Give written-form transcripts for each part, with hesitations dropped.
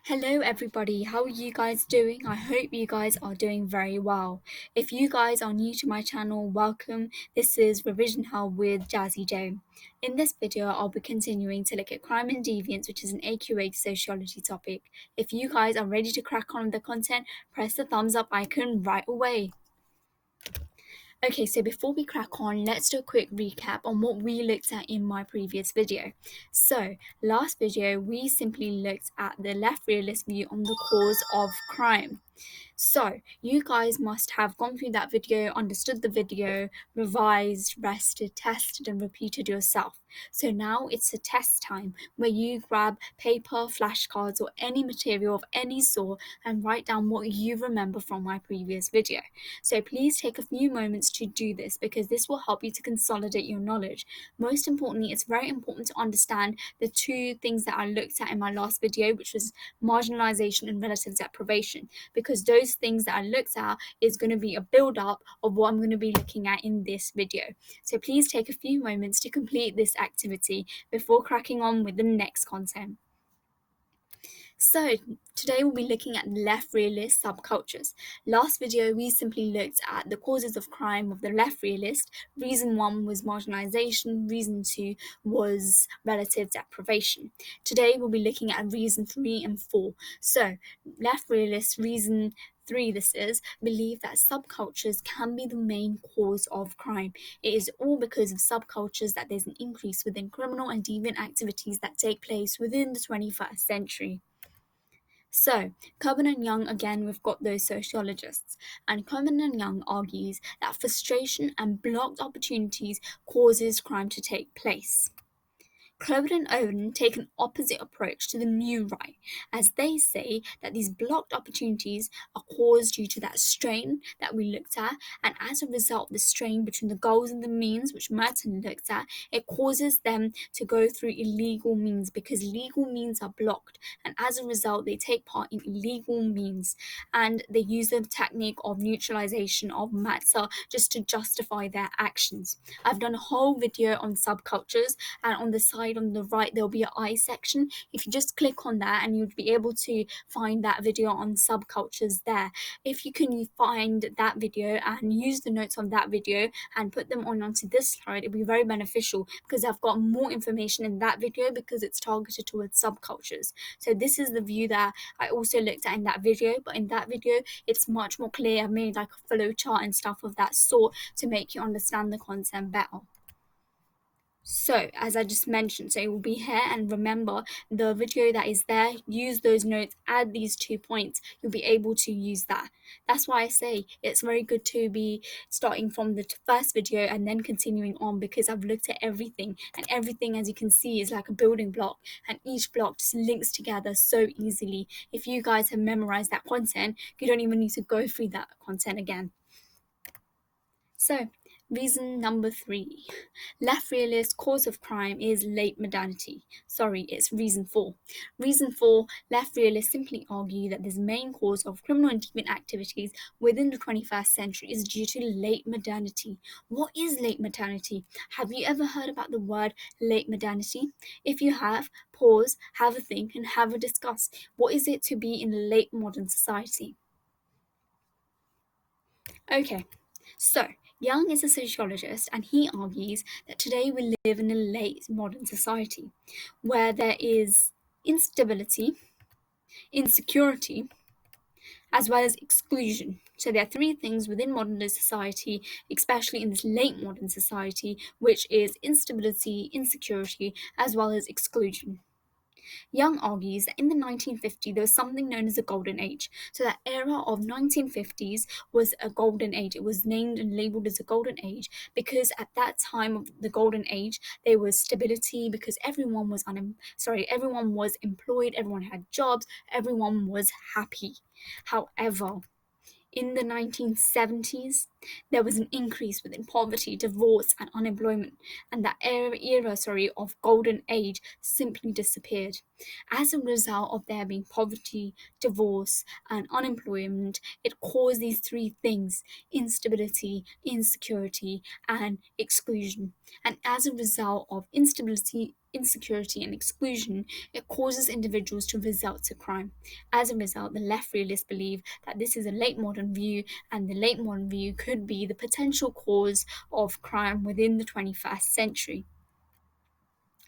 Hello, everybody. How are you guys doing? I hope you guys are doing very well. If you guys are new to my channel, welcome. This is Revision Hell with Jazzy J. In this video, I'll be continuing to look at crime and deviance, which is an AQA sociology topic. If you guys are ready to crack on with the content, press the thumbs up icon right away. Okay, so before we crack on, let's do a quick recap on what we looked at in my previous video. So, last video, we simply looked at the left realist view on the cause of crime. So, you guys must have gone through that video, understood the video, revised, rested, tested, and repeated yourself. So now it's a test time where you grab paper, flashcards, or any material of any sort and write down what you remember from my previous video. So please take a few moments to do this because this will help you to consolidate your knowledge. Most importantly, it's very important to understand the two things that I looked at in my last video, which was marginalization and relative deprivation, because those things that I looked at is going to be a build up of what I'm going to be looking at in this video. So please take a few moments to complete this activity before cracking on with the next content. So today we'll be looking at left realist subcultures. Last video we simply looked at the causes of crime of the left realist. Reason 1 was marginalization, reason 2 was relative deprivation. Today we'll be looking at reason 3 and 4. So left realist reason 3, this is, believe that subcultures can be the main cause of crime. It is all because of subcultures that there's an increase within criminal and deviant activities that take place within the 21st century. So, Coburn and Young, again, we've got those sociologists, and Coburn and Young argues that frustration and blocked opportunities causes crime to take place. Clover and Owen take an opposite approach to the new right, as they say that these blocked opportunities are caused due to that strain that we looked at, and as a result, the strain between the goals and the means, which Merton looked at, it causes them to go through illegal means because legal means are blocked, and as a result, they take part in illegal means, and they use the technique of neutralization of matter just to justify their actions. I've done a whole video on subcultures, and on the side on the right there'll be an I section. If you just click on that, and you'd be able to find that video on subcultures there. If you can find that video and use the notes on that video and put them onto this slide, it'd be very beneficial because I've got more information in that video because it's targeted towards subcultures. So this is the view that I also looked at in that video, but in that video it's much more clear. I've made like a flow chart and stuff of that sort to make you understand the content better. So, as I just mentioned, so it will be here, and remember the video that is there, use those notes, add these 2 points, you'll be able to use that. That's why I say it's very good to be starting from the first video and then continuing on, because I've looked at everything, and everything, as you can see, is like a building block, and each block just links together so easily. If you guys have memorized that content, you don't even need to go through that content again. So, reason number 3. Left realist cause of crime is late modernity. Sorry, it's reason 4. Reason 4, left realists simply argue that this main cause of criminal and deviant activities within the 21st century is due to late modernity. What is late modernity? Have you ever heard about the word late modernity? If you have, pause, have a think, and have a discuss. What is it to be in a late modern society? Okay, so Young is a sociologist, and he argues that today we live in a late modern society where there is instability, insecurity, as well as exclusion. So there are 3 things within modern day society, especially in this late modern society, which is instability, insecurity, as well as exclusion. Young argues that in the 1950s there was something known as the Golden Age. So that era of 1950s was a golden age. It was named and labelled as a golden age because at that time of the golden age there was stability because everyone was everyone was employed, everyone had jobs, everyone was happy. However, in the 1970s, there was an increase within poverty, divorce, and unemployment, and that era of golden age simply disappeared. As a result of there being poverty, divorce, and unemployment, it caused these 3 things: instability, insecurity, and exclusion. And as a result of instability, insecurity and exclusion, it causes individuals to resort to crime. As a result, the left realists believe that this is a late modern view, and the late modern view could be the potential cause of crime within the 21st century.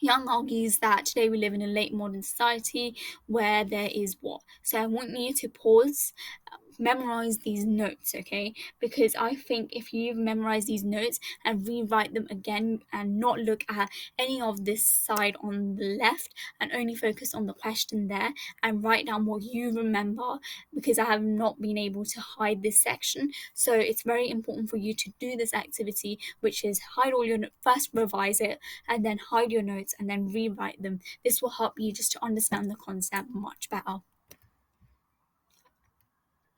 Young argues that today we live in a late modern society where there is what? So I want you to pause, memorize these notes, okay? Because I think if you memorize these notes and rewrite them again and not look at any of this side on the left and only focus on the question there and write down what you remember, because I have not been able to hide this section. So it's very important for you to do this activity, which is hide all your first revise it and then hide your notes and then rewrite them. This will help you just to understand the concept much better.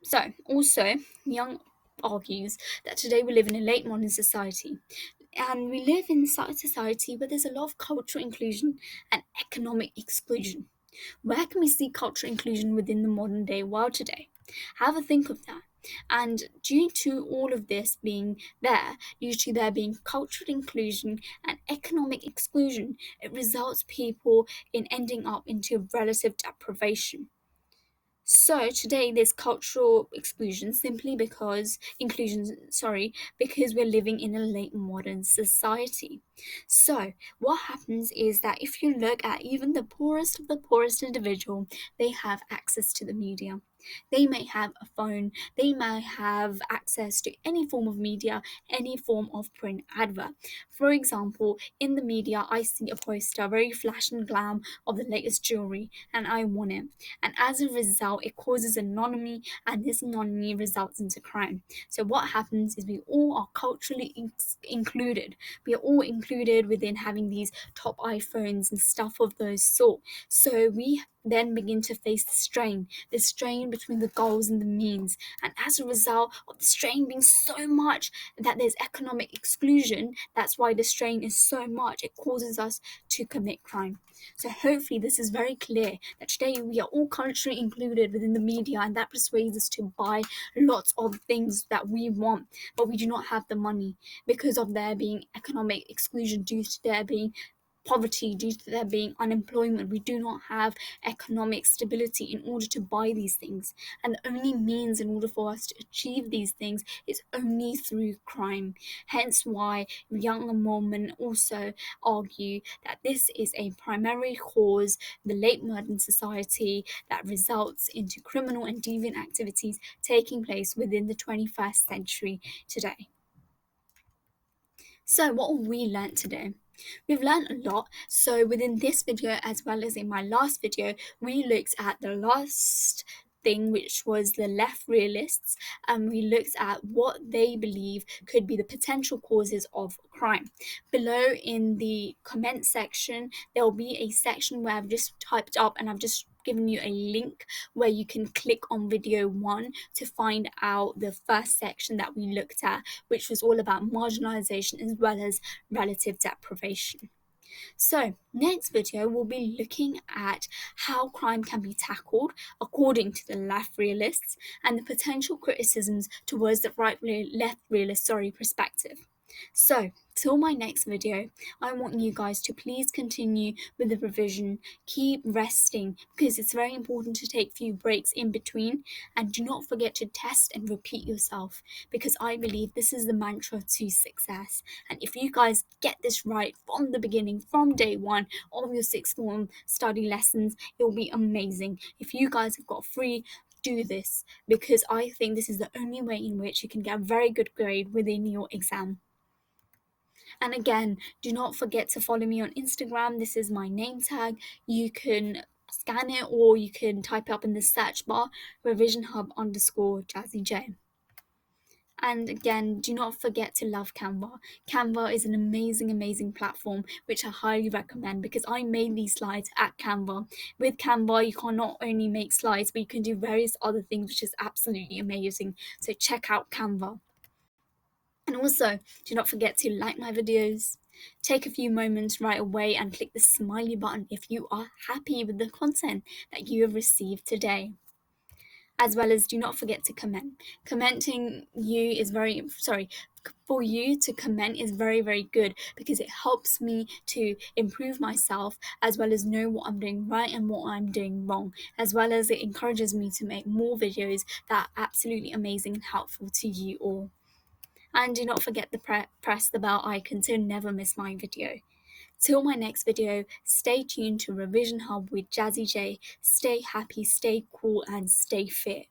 So, also, Young argues that today we live in a late modern society, and we live in a society where there's a lot of cultural inclusion and economic exclusion. Where can we see cultural inclusion within the modern day world today? Have a think of that. And due to all of this being there, due to there being cultural inclusion and economic exclusion, it results people in ending up into relative deprivation. So today there's cultural exclusion simply because because we're living in a late modern society. So what happens is that if you look at even the poorest of the poorest individual, they have access to the media. They may have a phone, they may have access to any form of media, any form of print advert. For example, in the media, I see a poster, very flash and glam, of the latest jewelry, and I want it. And as a result, it causes anonymity, and this anonymity results into crime. So what happens is we all are culturally included. We are all included within having these top iPhones and stuff of those sort. So we then begin to face the strain between the goals and the means. And as a result of the strain being so much that there's economic exclusion, that's why the strain is so much, it causes us to commit crime. So hopefully this is very clear that today we are all culturally included within the media, and that persuades us to buy lots of things that we want, but we do not have the money because of there being economic exclusion, due to there being poverty, due to there being unemployment. We do not have economic stability in order to buy these things, and the only means in order for us to achieve these things is only through crime. Hence why Young and Mormon also argue that this is a primary cause, the late modern society, that results into criminal and deviant activities taking place within the 21st century today. So what have we learnt today? We've learned a lot. So within this video, as well as in my last video, we looked at the last thing, which was the left realists, and we looked at what they believe could be the potential causes of crime. Below in the comment section, there will be a section where I've just typed up and I've just given you a link where you can click on video 1 to find out the first section that we looked at, which was all about marginalization as well as relative deprivation. So, next video we'll be looking at how crime can be tackled according to the left realists and the potential criticisms towards the left realist perspective. So, till my next video, I want you guys to please continue with the revision, keep resting, because it's very important to take few breaks in between, and do not forget to test and repeat yourself, because I believe this is the mantra to success. And if you guys get this right from the beginning, from day one of your sixth form study lessons, it will be amazing. If you guys have got free, do this, because I think this is the only way in which you can get a very good grade within your exam. And again, do not forget to follow me on Instagram. This is my name tag. You can scan it or you can type it up in the search bar, revisionhub_Jazzy J. And again, do not forget to love Canva. Canva is an amazing platform which I highly recommend, because I made these slides at Canva. With Canva, you can not only make slides, but you can do various other things, which is absolutely amazing. So check out Canva. And also, do not forget to like my videos. Take a few moments right away and click the smiley button if you are happy with the content that you have received today. As well as, do not forget to comment. For you to comment is very, very good, because it helps me to improve myself, as well as know what I'm doing right and what I'm doing wrong, as well as it encourages me to make more videos that are absolutely amazing and helpful to you all. And do not forget to press the bell icon to never miss my video. Till my next video, stay tuned to Revision Hub with Jazzy J. Stay happy, stay cool, and stay fit.